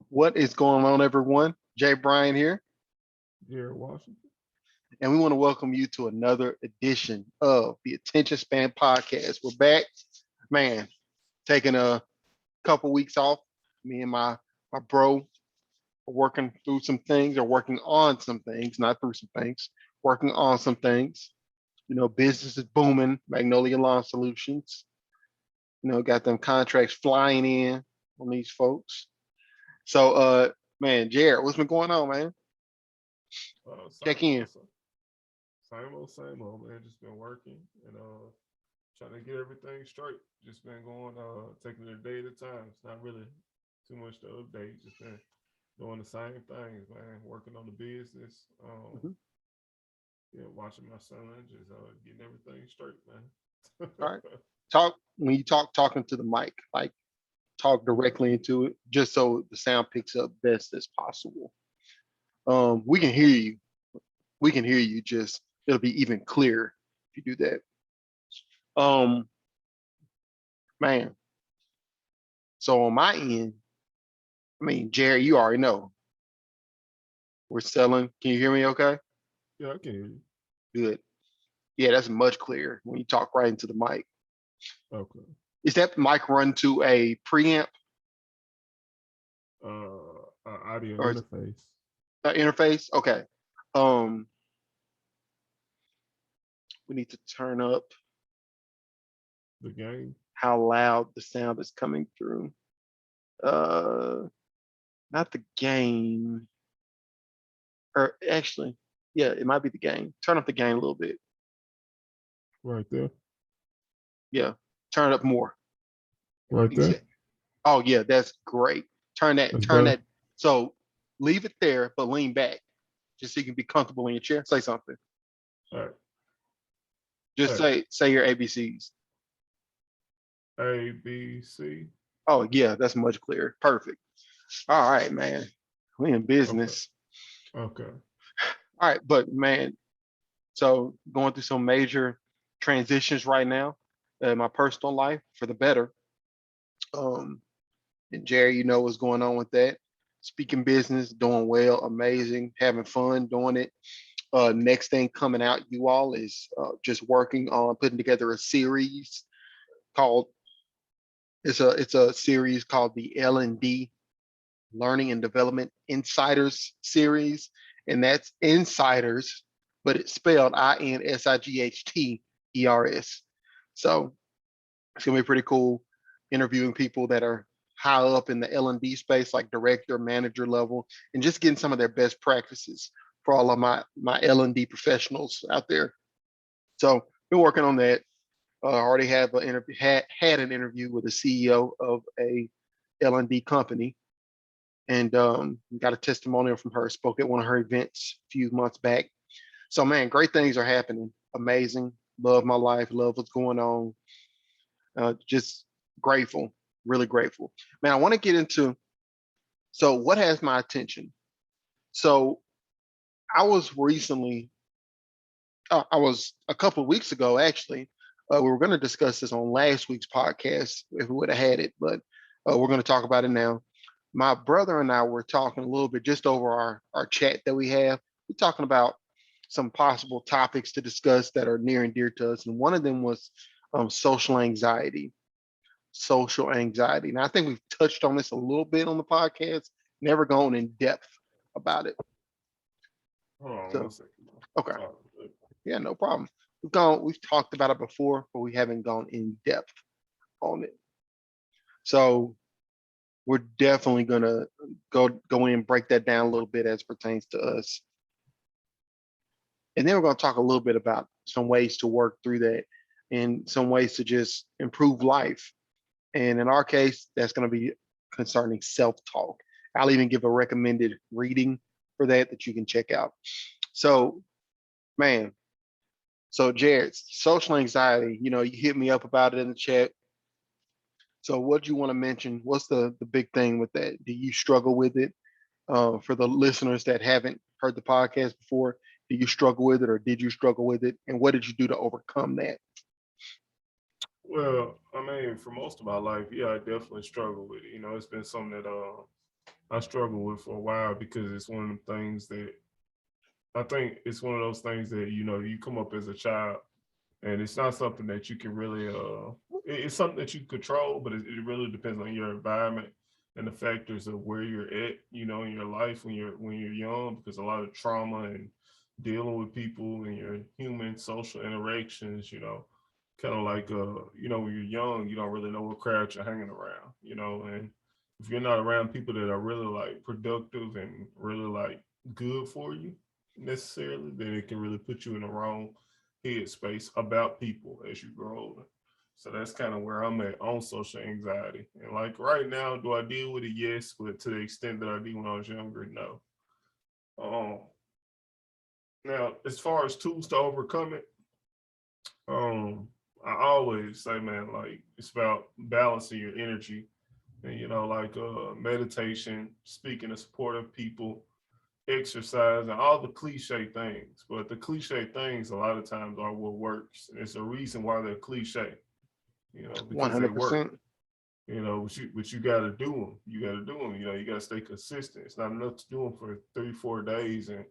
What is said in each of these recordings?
What is going on, everyone? Jay Bryan here, Here in Washington. and we want to welcome you to another edition of the Attention Span Podcast. We're back, man, taking a couple weeks off. Me and my bro are working through some things, or working on some things, not through some things, working on some things. Business is booming. Magnolia Lawn Solutions, got them contracts flying in on these folks. So, man, Jared, what's been going on, man? Check Same in. old, same old, man. Just been working and trying to get everything straight. Just been going, taking it a day at a time. It's not really too much to update. Just been doing the same things, man. Working on the business. Mhm. Yeah, watching my son, just getting everything straight, man. All right. Talk when you talking to the mic, like talk Okay. directly into it, just so the sound picks up best as possible. We can hear you. We can hear you. Just it'll be even clearer if you do that. Um, man. So on my end, I mean, Jerry, you already know we're selling. Can you hear me? Okay, Yeah, I can hear you. good. Yeah, that's much clearer when you talk right into the mic. Okay. Is that mic run to a preamp Audio or is it interface. an interface? Okay. Um, we need to turn up The game. how loud the sound is coming through. Uh, Not the game, or actually, yeah, it might be the game. Turn up the game a little bit. Right there. Yeah, turn it up more. Right You there. said, oh yeah, that's great. Turn that, That's turn better. that. So leave it there, but lean back, just so you can be comfortable in your chair. Say something. All right. Just All right. say your ABCs. A, B, C. Oh yeah, that's much clearer. Perfect. All right, man. We in Okay. business. Okay. All right, but man, so going through some major transitions right now in my personal life for the better. Um, and Jerry, you know what's going on with that. Speaking business, doing well, amazing, having fun doing it. Next thing coming out, you all is just working on putting together a series called it's a series called the L&D Learning and Development Insiders series, and that's insiders, but it's spelled INSIGHTERS. So it's gonna be pretty cool interviewing people that are high up in the L&D space, like director, manager level, and just getting some of their best practices for all of my L&D professionals out there. So been working on that. I already have an interview, had an interview with the CEO of a L&D company, and got a testimonial from her. Spoke at one of her events a few months back. So man, great things are happening. Amazing. Love my life. Love what's going on. Just grateful, really grateful. Man, I want to get into so what has my attention. So I was recently, I was a couple of weeks ago actually. We were going to discuss this on last week's podcast if we would have had it, but we're going to talk about it now. My brother and I were talking a little bit just over our chat that we have. We're talking about some possible topics to discuss that are near and dear to us, and one of them was social anxiety. Social anxiety. Now, I think we've touched on this a little bit on the podcast, never gone in depth about it. Hold on one So, second. okay, Sorry. yeah, no problem. We've talked about it before, but we haven't gone in depth on it. So, we're definitely gonna go in and break that down a little bit as pertains to us, and then we're gonna talk a little bit about some ways to work through that, and some ways to just improve life. And in our case, that's going to be concerning self talk. I'll even give a recommended reading for that you can check out. So, man, so Jared, social anxiety, you hit me up about it in the chat. So, what do you want to mention? What's the big thing with that? Do you struggle with it? For the listeners that haven't heard the podcast before, do you struggle with it, or did you struggle with it? And what did you do to overcome that? Well, I mean, for most of my life, yeah, I definitely struggle with it. It's been something that I struggle with for a while because it's one of the things that I think it's one of those things that you come up as a child, and it's not something that you can really it's something that you control, but it really depends on your environment and the factors of where you're at, in your life when you're young, because a lot of trauma and dealing with people and your human social interactions, kind of like when you're young, you don't really know what crowd you're hanging around, and if you're not around people that are really like productive and really like good for you necessarily, then it can really put you in the wrong headspace about people as you grow older. So that's kind of where I'm at on social anxiety. And like right now, do I deal with it? Yes, but to the extent that I did when I was younger, no. Um, Now, as far as tools to overcome it, um, I always say, man, like it's about balancing your energy and like meditation, speaking to supportive people, exercise, and all the cliche things. But the cliche things a lot of times are what works. And it's a reason why they're cliche, because they work. 100%. But you got to do them. You got to do them. You got to stay consistent. It's not enough to do them for 3 4 days, and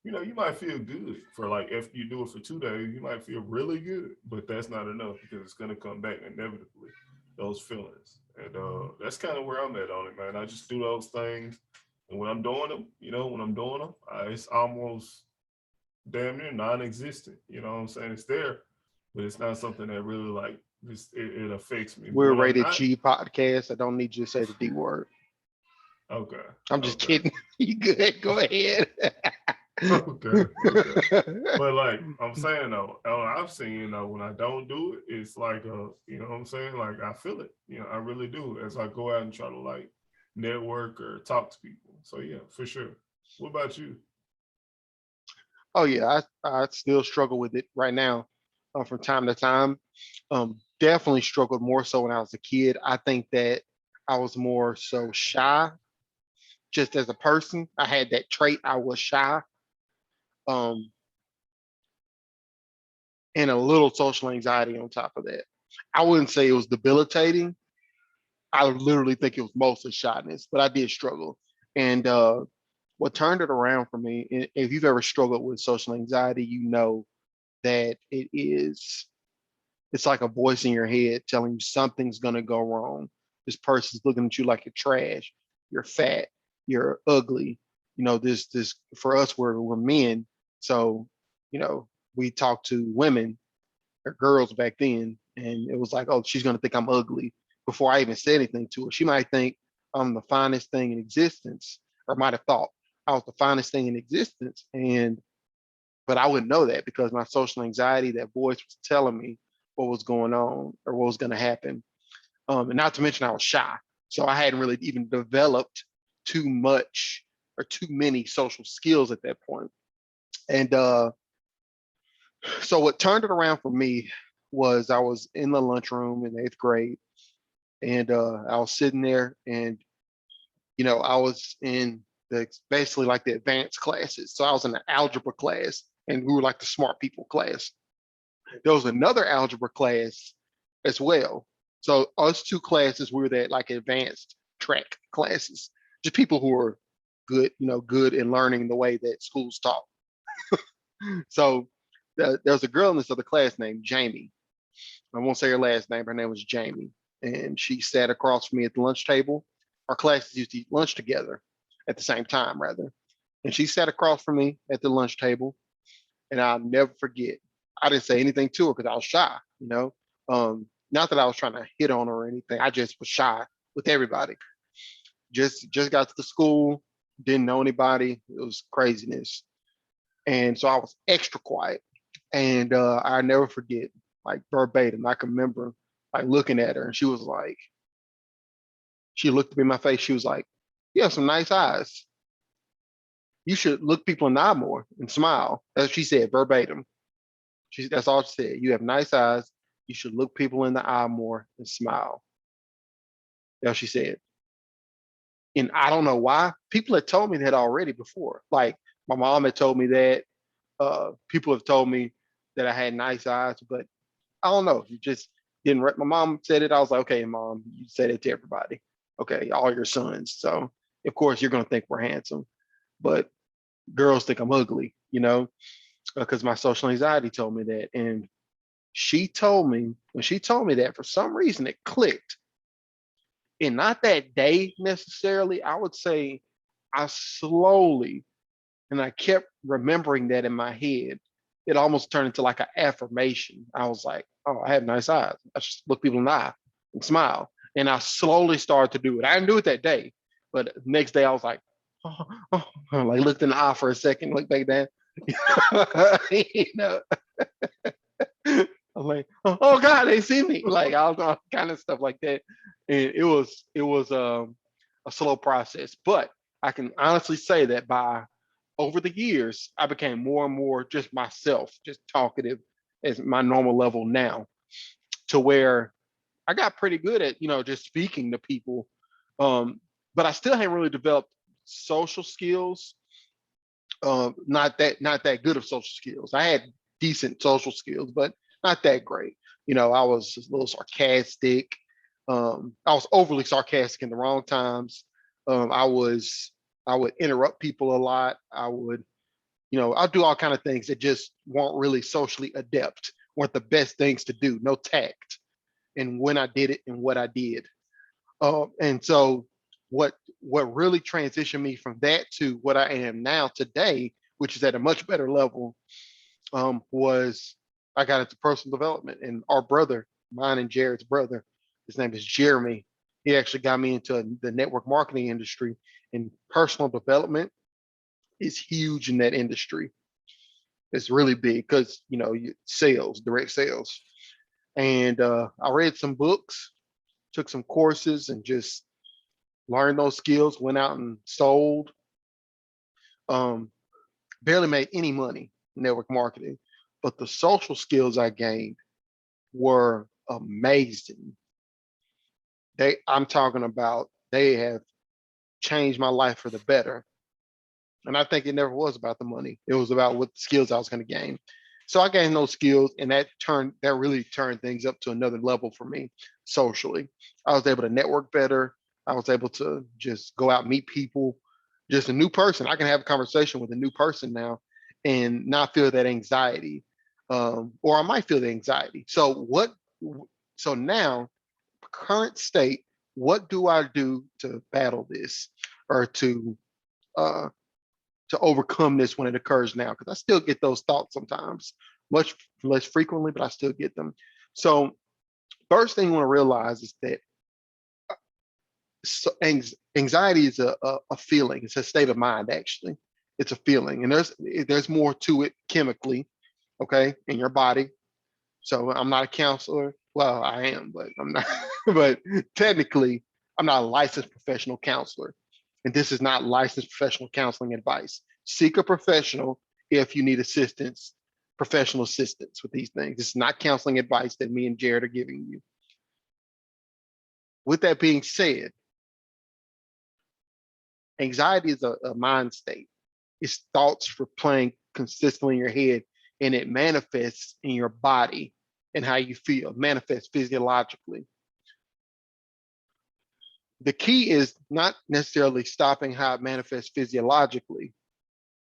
you might feel good for like after you do it for 2 days, you might feel really good, but that's not enough because it's gonna come back inevitably. Those feelings, and that's kind of where I'm at on it, man. I just do those things, and when I'm doing them, it's almost damn near non-existent. You know what I'm saying? It's there, but it's not something that really like it affects me. But We're when I'm rated not, G podcast. I don't need you to say the D word. okay, I'm just okay, kidding. You good? Go ahead. okay, okay. But like I'm saying though, I've seen though when I don't do it, it's like what I'm saying? Like I feel it. I really do as I go out and try to like network or talk to people. So yeah, for sure. What about you? Oh yeah, I still struggle with it right now, from time to time. Definitely struggled more so when I was a kid. I think that I was more so shy, just as a person. I had that trait. I was shy, um, and a little social anxiety on top of that. I wouldn't say it was debilitating. I literally think it was mostly shyness, but I did struggle. And what turned it around for me, if you've ever struggled with social anxiety, you know that it's like a voice in your head telling you something's going to go wrong. This person's looking at you like you're trash, you're fat, you're ugly. This for us, we're men, so you know we talk to women or girls back then, and it was like, oh, she's going to think I'm ugly before I even said anything to her. She might think I'm the finest thing in existence, or might have thought I was the finest thing in existence, and but I wouldn't know that because my social anxiety, that voice was telling me what was going on or what was going to happen. And not to mention I was shy. So I hadn't really even developed too much or too many social skills at that point. And so what turned it around for me was I was in the lunchroom in eighth grade, and I was sitting there, and I was in basically like the advanced classes. So I was in the algebra class, and we were like the smart people class. There was another algebra class as well. So us two classes, we were that like advanced track classes, just people who were good, good in learning the way that schools taught. So there was a girl in this other class named Jamie. I won't say her last name. Her name was Jamie, and she sat across from me at the lunch table. Our classes used to eat lunch together at the same time, rather. And she sat across from me at the lunch table, and I'll never forget. I didn't say anything to her because I was shy. Not that I was trying to hit on her or anything. I just was shy with everybody. Just got to the school, didn't know anybody. It was craziness, and so I was extra quiet. And I never forget, like verbatim. I can remember like looking at her, and she was like, she looked at me in my face. She was like, "You have some nice eyes. You should look people in the eye more and smile." That's what she said verbatim. That's all she said. You have nice eyes. You should look people in the eye more and smile. That's what she said. And I don't know why. People had told me that already before. Like my mom had told me that. People have told me that I had nice eyes, but I don't know. You just didn't. My mom said it. I was like, okay, mom, you said it to everybody. Okay, all your sons. So Of course, you're gonna think we're handsome, but girls think I'm ugly, because my social anxiety told me that. And she told me, when she told me that, for some reason it clicked. And not that day necessarily, I would say I slowly, and I kept remembering that in my head. It almost turned into like an affirmation. I was like, oh, I have nice eyes. I just look people in the eye and smile. And I slowly started to do it. I didn't do it that day, but next day I was like, oh, oh, like looked in the eye for a second, looked back down. you know, I'm like, oh God, they see me. Like I was all kind of stuff like that. And it was a slow process. But I can honestly say that by over the years, I became more and more just myself, just talkative as my normal level now, to where I got pretty good at, just speaking to people. Um, but I still haven't really developed social skills. Not that good of social skills. I had decent social skills, but not that great. I was a little sarcastic. I was overly sarcastic in the wrong times. I was I would interrupt people a lot. I'll do all kind of things that just weren't really socially adept, weren't the best things to do, no tact in when I did it and what I did. And so what really transitioned me from that to what I am now today, which is at a much better level, was I got into personal development. And our brother, mine and Jared's brother, his name is Jeremy. He actually got me into the network marketing industry, and personal development is huge in that industry. It's really big because sales, direct sales. And I read some books, took some courses, and just learned those skills. Went out and sold. Um, Barely made any money in network marketing, but the social skills I gained were amazing. I'm talking about, they have changed my life for the better. And I think it never was about the money. It was about what skills I was going to gain. So I gained those skills, and that really turned things up to another level for me socially. I was able to network better. I was able to just go out and meet people, just a new person. I can have a conversation with a new person now and not feel that anxiety, or I might feel the anxiety. So now, current state, what do I do to battle this, or uh, to overcome this when it occurs now? Because I still get those thoughts sometimes, much less frequently, but I still get them. So first thing you want to realize is that, so anxiety is a feeling. It's a state of mind, actually. It's a feeling, and there's more to it chemically, okay, in your body. So I'm not a counselor. Well, I am, but I'm not. But technically, I'm not a licensed professional counselor, and this is not licensed professional counseling advice. Seek a professional if you need assistance, professional assistance with these things. It's not counseling advice that me and Jared are giving you. With that being said, anxiety is a mind state. It's thoughts for playing consistently in your head, and it manifests in your body and how you feel, manifests physiologically. The key is not necessarily stopping how it manifests physiologically,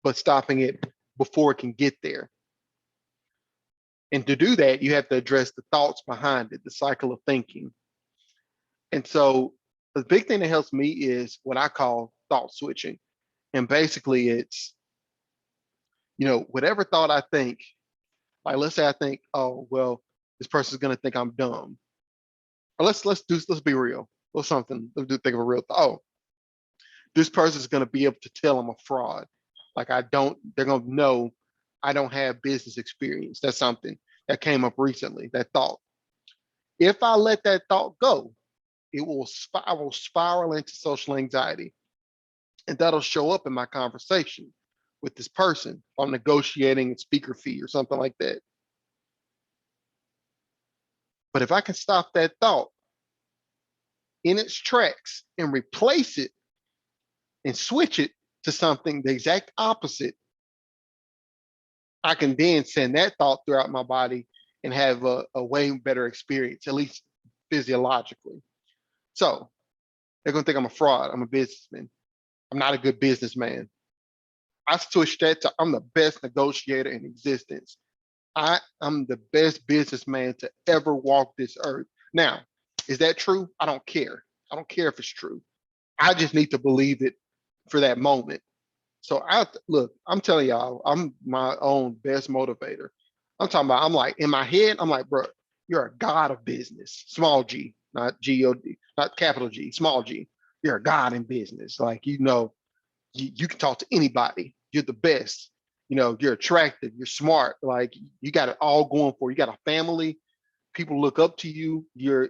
but stopping it before it can get there. And to do that, you have to address the thoughts behind it, the cycle of thinking. And so the big thing that helps me is what I call thought switching. And basically it's, whatever thought I think, like let's say I think, oh, well, this person's gonna think I'm dumb. Or let's be real. Or something. Let's do think of a real thought. Oh, this person's gonna be able to tell I'm a fraud. Like they're gonna know I don't have business experience. That's something that came up recently, that thought. If I let that thought go, I will spiral into social anxiety. And that'll show up in my conversation with this person if I'm negotiating a speaker fee or something like that. But if I can stop that thought in its tracks and replace it and switch it to something the exact opposite, I can then send that thought throughout my body and have a way better experience, at least physiologically. So they're going to think I'm a fraud. I'm a businessman. I'm not a good businessman. I switched that to I'm the best negotiator in existence. I am the best businessman to ever walk this earth. Now, is that true? I don't care. I don't care if it's true. I just need to believe it for that moment. So I look, I'm telling y'all, I'm my own best motivator. I'm talking about, I'm like in my head, I'm like, bro, you're a god of business. Small G, not G-O-D, not capital G, small G. You're a god in business. Like, you can talk to anybody. You're the best. You're attractive. You're smart. Like you got it all going for you. You got a family. People look up to you. You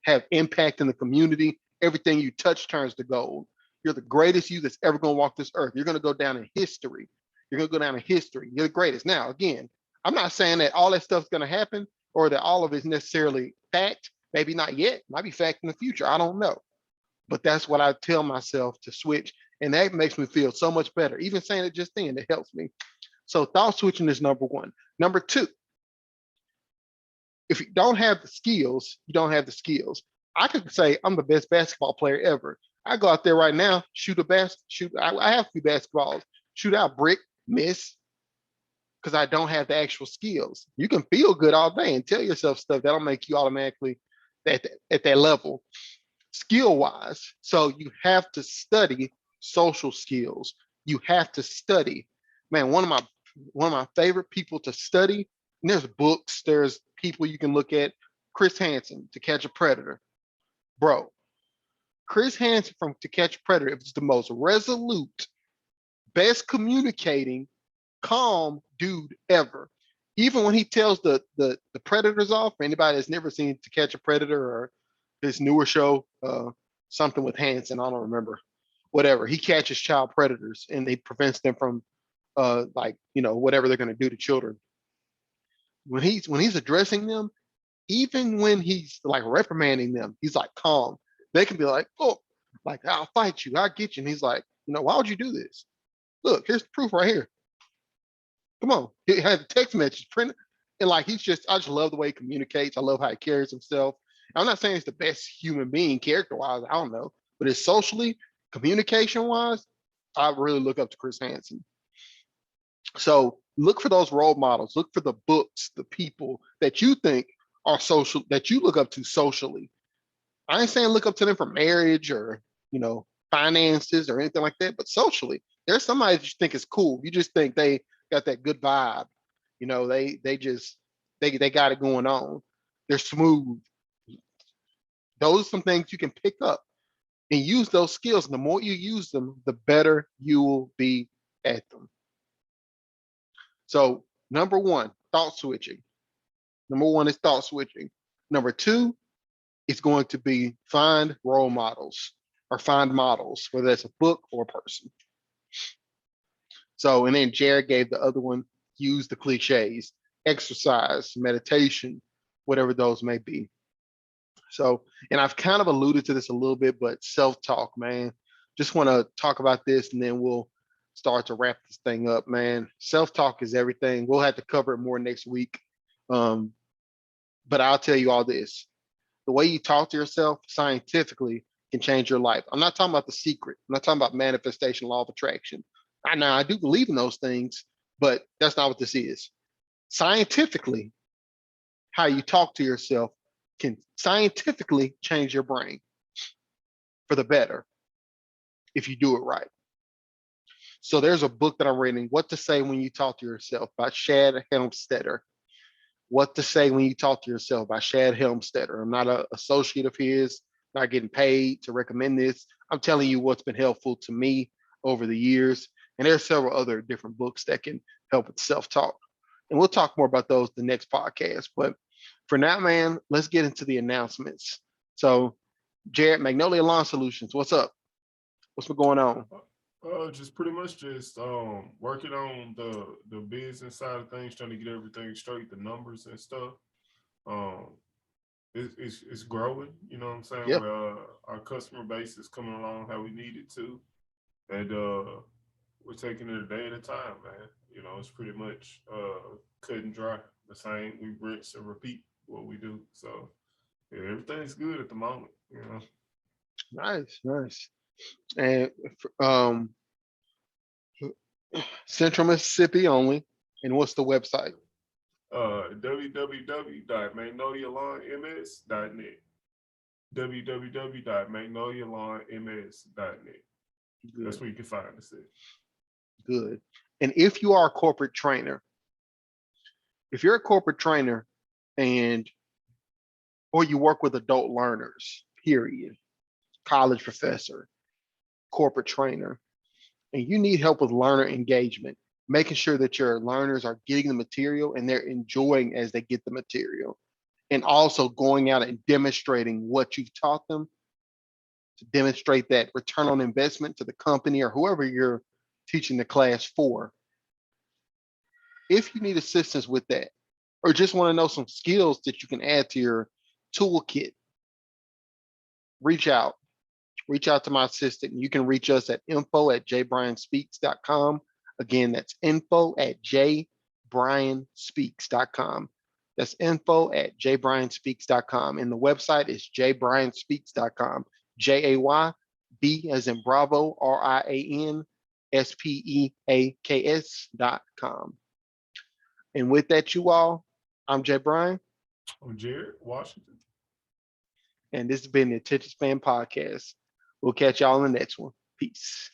have impact in the community. Everything you touch turns to gold. You're the greatest you that's ever going to walk this earth. You're going to go down in history. You're going to go down in history. You're the greatest. Now, again, I'm not saying that all that stuff's going to happen or that all of it's necessarily fact. Maybe not yet. Might be fact in the future. I don't know. But that's what I tell myself to switch. And that makes me feel so much better. Even saying it just then, it helps me. So thought switching is number one. Number two, if you don't have the skills, you don't have the skills. I could say I'm the best basketball player ever. I go out there right now, shoot. I have a few basketballs, shoot out, brick, miss, because I don't have the actual skills. You can feel good all day and tell yourself stuff that'll make you automatically at that level skill wise. So you have to study social skills. You have to study. Man, one of my favorite people to study. And there's books. There's people you can look at. Chris Hansen, To Catch a Predator, bro. Chris Hansen from To Catch a Predator is the most resolute, best communicating, calm dude ever. Even when he tells the predators off, for anybody that's never seen To Catch a Predator or his newer show, something with Hanson, I don't remember. Whatever. He catches child predators and he prevents them from whatever they're gonna do to children. When he's addressing them, even when he's like reprimanding them, he's like calm. They can be like, oh, like I'll fight you, I'll get you. And he's like, why would you do this? Look, here's the proof right here. Come on. He had a text message printed. And like I just love the way he communicates. I love how he carries himself. I'm not saying he's the best human being character wise. I don't know. But it's socially, communication wise, I really look up to Chris Hansen. So look for those role models. Look for the books, the people that you think are social, that you look up to socially. I ain't saying look up to them for marriage or, you know, finances or anything like that, but socially, there's somebody that you think is cool. You just think they got that good vibe. They got it going on. They're smooth. Those are some things you can pick up and use those skills. And the more you use them, the better you will be at them. So number one, thought switching. Number one is thought switching. Number two, it's going to be find role models or find models, whether that's a book or a person. So, and then Jared gave the other one, use the cliches, exercise, meditation, whatever those may be. So, and I've kind of alluded to this a little bit, but self-talk, man. Just want to talk about this and then we'll start to wrap this thing up, man. Self-talk is everything. We'll have to cover it more next week. Um, but I'll tell you all this. The way you talk to yourself scientifically can change your life. I'm not talking about The Secret. I'm not talking about manifestation, law of attraction. I do believe in those things, but that's not what this is. Scientifically, how you talk to yourself can scientifically change your brain for the better if you do it right. So there's a book that I'm reading, What to Say When You Talk to Yourself by Shad Helmstetter. What to Say When You Talk to Yourself by Shad Helmstetter. I'm not an associate of his, not getting paid to recommend this. I'm telling you what's been helpful to me over the years. And there's several other different books that can help with self-talk. And we'll talk more about those the next podcast. But for now, man, let's get into the announcements. So, Jared, Magnolia Lawn Solutions, what's up? What's been going on? Just pretty much just working on the business side of things, trying to get everything straight, the numbers and stuff. Um, it's growing. You know what I'm saying? Yeah, Where our customer base is coming along how we need it to, and we're taking it a day at a time, man. You know, it's pretty much cut and dry. The same. We rinse and repeat what we do. So yeah, everything's good at the moment. You know. nice, nice. And Central Mississippi only. And what's the website? www.magnolialawnms.net. www.magnolialawnms.net. That's Good, where you can find us at. good. And if you are a corporate trainer, if you're a corporate trainer and or you work with adult learners, period, college professor, corporate trainer, and you need help with learner engagement, making sure that your learners are getting the material and they're enjoying as they get the material, and also going out and demonstrating what you've taught them to demonstrate that return on investment to the company or whoever you're teaching the class for. If you need assistance with that, or just want to know some skills that you can add to your toolkit, reach out. Reach out to my assistant. You can reach us at info@jbrianspeaks.com. Again, that's info@jbrianspeaks.com. That's info@jbrianspeaks.com. And the website is jbrianspeaks.com. JAYB as in Bravo, RIANSPEAKS.com. And with that, you all, I'm Jay Brian, I'm Jared Washington. and this has been the Attention Span Podcast. We'll catch y'all in the next one. Peace.